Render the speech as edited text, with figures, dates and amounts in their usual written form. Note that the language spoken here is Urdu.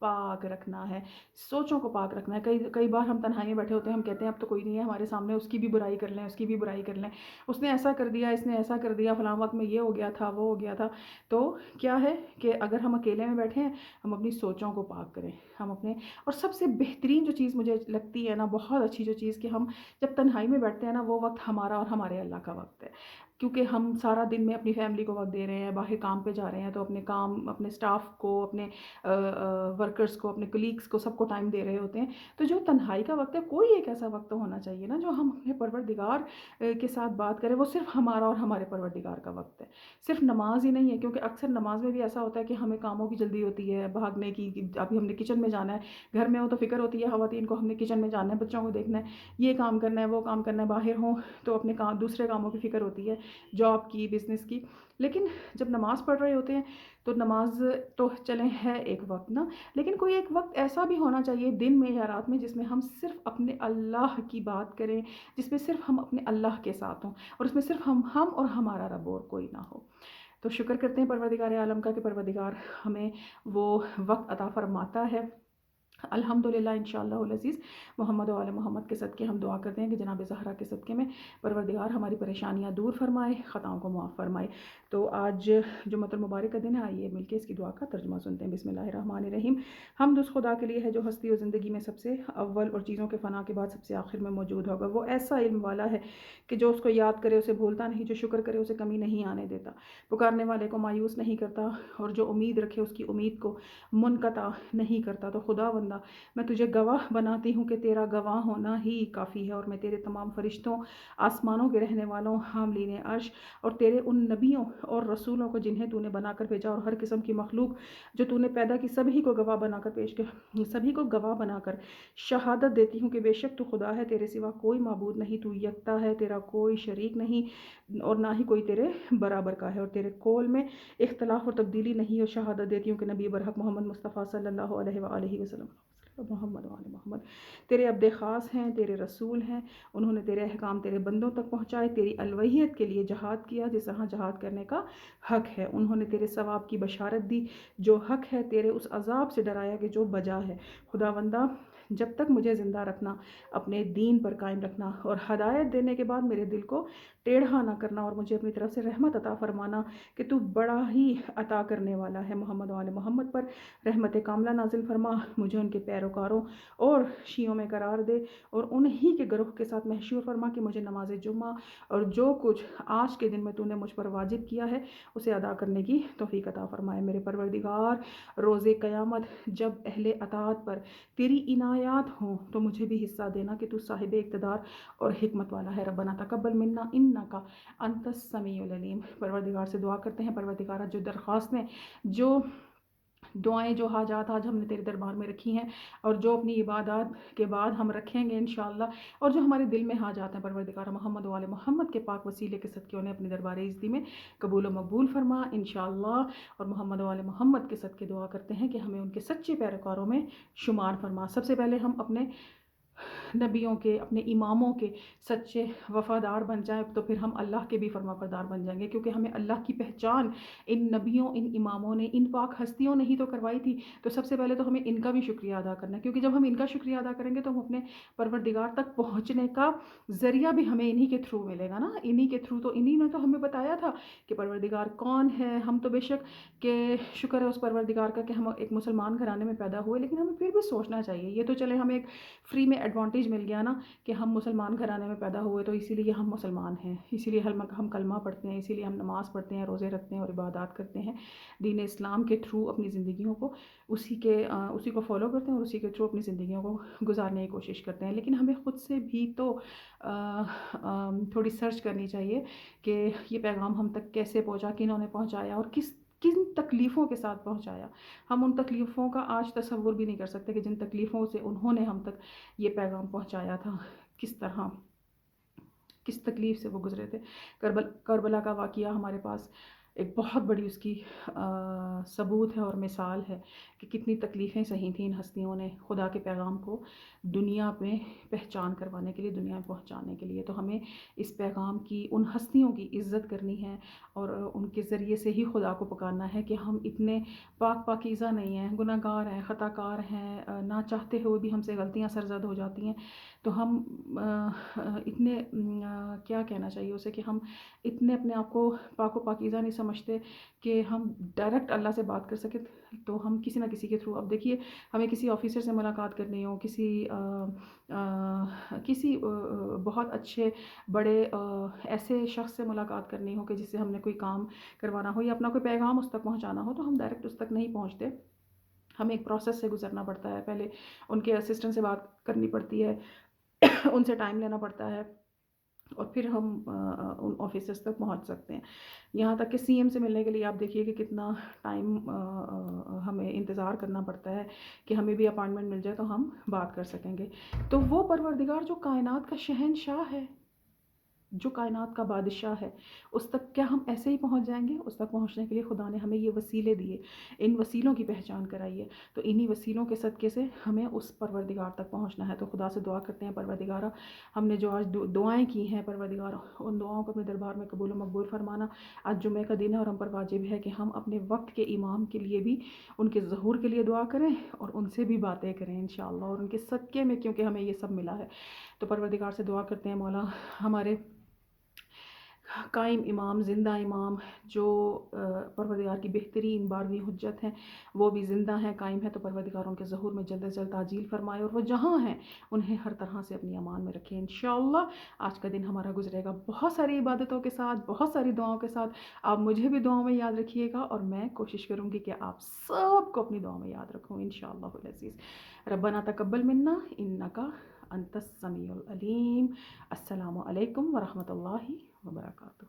پاک رکھنا ہے، سوچوں کو پاک رکھنا ہے۔ کئی بار ہم تنہائی میں بیٹھے ہوتے ہیں، ہم کہتے ہیں اب تو کوئی نہیں ہے ہمارے سامنے، اس کی بھی برائی کر لیں، اس کی بھی برائی کر لیں، اس نے ایسا کر دیا، اس نے ایسا کر دیا، فلاں وقت میں یہ ہو گیا تھا، وہ ہو گیا تھا۔ تو کیا ہے کہ اگر ہم اکیلے میں بیٹھے ہیں، ہم اپنی سوچوں کو پاک کریں، ہم اپنے، اور سب سے بہترین جو چیز مجھے لگتی ہے نا، بہت اچھی جو چیز، کہ ہم جب تنہائی میں بیٹھتے ہیں نا، وہ وقت ہمارا اور ہمارے اللہ کا وقت ہے، کیونکہ ہم سارا دن میں اپنی فیملی کو وقت دے رہے ہیں، باہر کام پہ جا رہے ہیں، تو اپنے کام، اپنے اسٹاف کو، اپنے ورکرز کو، اپنے کلیگس کو، سب کو ٹائم دے رہے ہوتے ہیں۔ تو جو تنہائی کا وقت ہے، کوئی ایک ایسا وقت تو ہونا چاہیے نا جو ہم اپنے پروردگار کے ساتھ بات کریں، وہ صرف ہمارا اور ہمارے پروردگار کا وقت ہے۔ صرف نماز ہی نہیں ہے، کیونکہ اکثر نماز میں بھی ایسا ہوتا ہے کہ ہمیں کاموں کی جلدی ہوتی ہے، بھاگنے کی، ابھی ہم نے کچن میں جانا ہے، گھر میں ہو تو فکر ہوتی ہے خواتین کو، ہم نے کچن میں جانا ہے، بچوں کو دیکھنا ہے، یہ کام کرنا ہے، وہ کام کرنا ہے، باہر ہوں تو اپنے کام، دوسرے کاموں کی فکر ہوتی ہے، جاب کی، بزنس کی۔ لیکن جب نماز پڑھ رہے ہوتے ہیں تو نماز تو چلیں ہے ایک وقت نا، لیکن کوئی ایک وقت ایسا بھی ہونا چاہیے دن میں یا رات میں، جس میں ہم صرف اپنے اللہ کی بات کریں، جس میں صرف ہم اپنے اللہ کے ساتھ ہوں، اور اس میں صرف ہم اور ہمارا رب، اور کوئی نہ ہو۔ تو شکر کرتے ہیں پروردگار عالم کا کہ پروردگار ہمیں وہ وقت عطا فرماتا ہے۔ الحمدللہ، انشاءاللہ العزیز، محمد و آل محمد کے صدقے ہم دعا کرتے ہیں کہ جناب زہرا کے صدقے میں پروردگار ہماری پریشانیاں دور فرمائے، خطاؤں کو معاف فرمائے۔ تو آج جمعۃ المبارک کا دن ہے، آئیے مل کے اس کی دعا کا ترجمہ سنتے ہیں۔ بسم اللہ الرحمن الرحیم۔ حمد اس خدا کے لیے ہے جو ہستی و زندگی میں سب سے اول اور چیزوں کے فنا کے بعد سب سے آخر میں موجود ہوگا۔ وہ ایسا علم والا ہے کہ جو اس کو یاد کرے اسے بھولتا نہیں، جو شکر کرے اسے کمی نہیں آنے دیتا، پکارنے والے کو مایوس نہیں کرتا، اور جو امید رکھے اس کی امید کو منقطع نہیں کرتا۔ تو خدا بندہ، میں تجھے گواہ بناتی ہوں کہ تیرا گواہ ہونا ہی کافی ہے، اور میں تیرے تمام فرشتوں، آسمانوں کے رہنے والوں، حاملین عرش، اور تیرے ان نبیوں اور رسولوں کو جنہیں تو نے بنا کر بھیجا، اور ہر قسم کی مخلوق جو تو نے پیدا کی، سبھی کو گواہ بنا کر سبھی کو گواہ بنا کر شہادت دیتی ہوں کہ بے شک تو خدا ہے، تیرے سوا کوئی معبود نہیں، تو یکتا ہے، تیرا کوئی شریک نہیں، اور نہ ہی کوئی تیرے برابر کا ہے، اور تیرے قول میں اختلاف اور تبدیلی نہیں۔ اور شہادت دیتی ہوں کہ نبی برحق محمد مصطفیٰ صلی اللہ علیہ وآلہ وسلم، محمد وآل محمد، تیرے عبد خاص ہیں، تیرے رسول ہیں، انہوں نے تیرے احکام تیرے بندوں تک پہنچائے، تیری الوہیت کے لیے جہاد کیا جس طرح جہاد کرنے کا حق ہے، انہوں نے تیرے ثواب کی بشارت دی جو حق ہے، تیرے اس عذاب سے ڈرایا کہ جو بجا ہے۔ خداوندہ، جب تک مجھے زندہ رکھنا، اپنے دین پر قائم رکھنا، اور ہدایت دینے کے بعد میرے دل کو ٹیڑھا نہ کرنا، اور مجھے اپنی طرف سے رحمت عطا فرمانا کہ تو بڑا ہی عطا کرنے والا ہے۔ محمد وآل محمد پر رحمت کاملہ نازل فرما، مجھے ان کے پیروکاروں اور شیعوں میں قرار دے، اور انہی کے گروہ کے ساتھ محشور فرما کہ مجھے نماز جمعہ اور جو کچھ آج کے دن میں تو نے مجھ پر واجب کیا ہے اسے ادا کرنے کی توفیق عطا فرمائے۔ میرے پروردگار، روز قیامت جب اہل اطاعت پر تیری عنایات ہوں تو مجھے بھی حصہ دینا کہ تو صاحب اقتدار اور حکمت والا ہے۔ ربنا تقبل منا انک انت السمیع العلیم۔ پروردگار سے دعا کرتے ہیں، پروردگارہ جو درخواستیں، جو دعائیں، جو حاجات آج ہم نے تیرے دربار میں رکھی ہیں، اور جو اپنی عبادات کے بعد ہم رکھیں گے انشاءاللہ، اور جو ہمارے دل میں حاجات ہیں، پروردگار محمد وآل محمد کے پاک وسیلے کے صدقے انہیں اپنے دربار عزتی میں قبول و مقبول فرما انشاءاللہ، اور محمد وآل محمد کے صدقے دعا کرتے ہیں کہ ہمیں ان کے سچے پیروکاروں میں شمار فرما۔ سب سے پہلے ہم اپنے نبیوں کے، اپنے اماموں کے سچے وفادار بن جائیں، تو پھر ہم اللہ کے بھی فرما بردار بن جائیں گے، کیونکہ ہمیں اللہ کی پہچان ان نبیوں، ان اماموں نے، ان پاک ہستیوں نے ہی تو کروائی تھی۔ تو سب سے پہلے تو ہمیں ان کا بھی شکریہ ادا کرنا ہے، کیونکہ جب ہم ان کا شکریہ ادا کریں گے تو ہم اپنے پروردگار تک پہنچنے کا ذریعہ بھی ہمیں انہی کے تھرو ملے گا نا، انہی کے تھرو۔ تو انہی نے تو ہمیں بتایا تھا کہ پروردگار کون ہے۔ ہم تو بے شک کہ شکر ہے اس پروردگار کا کہ ہم ایک مسلمان گھرانے میں پیدا ہوئے، لیکن ہمیں پھر بھی سوچنا چاہیے، یہ تو چلے ہمیں ایک فری میں ایڈوانٹیج مل گیا نا کہ ہم مسلمان گھرانے میں پیدا ہوئے تو اسی لیے ہم مسلمان ہیں، اسی لیے ہم کلمہ پڑھتے ہیں، اسی لیے ہم نماز پڑھتے ہیں، روزے رکھتے ہیں اور عبادات کرتے ہیں، دین اسلام کے تھرو اپنی زندگیوں کو اسی کو فالو کرتے ہیں، اور اسی کے تھرو اپنی زندگیوں کو گزارنے کی کوشش کرتے ہیں۔ لیکن ہمیں خود سے بھی تو تھوڑی سرچ کرنی چاہیے کہ یہ پیغام ہم تک کیسے پہنچا، کنہوں نے پہنچایا، اور کن تکلیفوں کے ساتھ پہنچایا۔ ہم ان تکلیفوں کا آج تصور بھی نہیں کر سکتے کہ جن تکلیفوں سے انہوں نے ہم تک یہ پیغام پہنچایا تھا، کس طرح، کس تکلیف سے وہ گزرے تھے۔ کربلا کا واقعہ ہمارے پاس ایک بہت بڑی اس کی ثبوت ہے اور مثال ہے کہ کتنی تکلیفیں سہی تھیں ان ہستیوں نے خدا کے پیغام کو دنیا میں پہچان کروانے کے لیے، دنیا میں پہنچانے کے لیے۔ تو ہمیں اس پیغام کی، ان ہستیوں کی عزت کرنی ہے اور ان کے ذریعے سے ہی خدا کو پکارنا ہے کہ ہم اتنے پاکیزہ نہیں ہیں، گناہ گار ہیں، خطا کار ہیں، نہ چاہتے ہوئے بھی ہم سے غلطیاں سرزد ہو جاتی ہیں۔ تو ہم اتنے کیا کہنا چاہیے اسے کہ ہم اتنے اپنے آپ کو پاک و پاکیزہ نہیں سمجھتے کہ ہم ڈائریکٹ اللہ سے بات کر سکیں۔ تو ہم کسی نہ کسی کے تھرو، اب دیکھیے ہمیں کسی آفیسر سے ملاقات کرنی ہو، کسی بہت اچھے بڑے ایسے شخص سے ملاقات کرنی ہو کہ جس سے ہم نے کوئی کام کروانا ہو یا اپنا کوئی پیغام اس تک پہنچانا ہو، تو ہم ڈائریکٹ اس تک نہیں پہنچتے، ہمیں ایک پروسیس سے گزرنا پڑتا ہے۔ پہلے ان کے اسسٹنٹ سے بات کرنی پڑتی ہے، ان سے ٹائم لینا پڑتا ہے، اور پھر ہم ان آفیسرس تک پہنچ سکتے ہیں۔ یہاں تک کہ سی ایم سے ملنے کے لیے آپ دیکھیے کہ کتنا ٹائم ہمیں انتظار کرنا پڑتا ہے کہ ہمیں بھی اپائنٹمنٹ مل جائے تو ہم بات کر سکیں گے۔ تو وہ پروردگار جو کائنات کا شہنشاہ ہے، جو کائنات کا بادشاہ ہے، اس تک کیا ہم ایسے ہی پہنچ جائیں گے؟ اس تک پہنچنے کے لیے خدا نے ہمیں یہ وسیلے دیے، ان وسیلوں کی پہچان کرائی ہے۔ تو انہی وسیلوں کے صدقے سے ہمیں اس پروردگار تک پہنچنا ہے۔ تو خدا سے دعا کرتے ہیں، پروردگارہ ہم نے جو آج دعائیں کی ہیں پروردگار، ان دعاؤں کو اپنے دربار میں قبول و مقبول فرمانا۔ آج جمعہ کا دن ہے اور ہم پر واجب ہے کہ ہم اپنے وقت کے امام کے لیے بھی، ان کے ظہور کے لیے دعا کریں اور ان سے بھی باتیں کریں انشاءاللہ، اور ان کے صدقے میں، کیونکہ ہمیں یہ سب ملا ہے۔ تو پروردگار سے دعا کرتے ہیں، مولا ہمارے قائم امام، زندہ امام، جو پروردگار کی بہترین 12ویں حجت ہیں، وہ بھی زندہ ہیں، قائم ہیں، تو پروردگار ان کے ظہور میں جلد از جلد تعجیل فرمائے، اور وہ جہاں ہیں انہیں ہر طرح سے اپنی امان میں رکھے انشاءاللہ۔ آج کا دن ہمارا گزرے گا بہت ساری عبادتوں کے ساتھ، بہت ساری دعاؤں کے ساتھ۔ آپ مجھے بھی دعاؤں میں یاد رکھیے گا، اور میں کوشش کروں گی کہ آپ سب کو اپنی دعاؤں میں یاد رکھوں انشاءاللہ العزیز۔ ربنا تقبل منا انکا انت السمیع العلیم۔ السلام علیکم ورحمۃ اللہ وبرکاتہ۔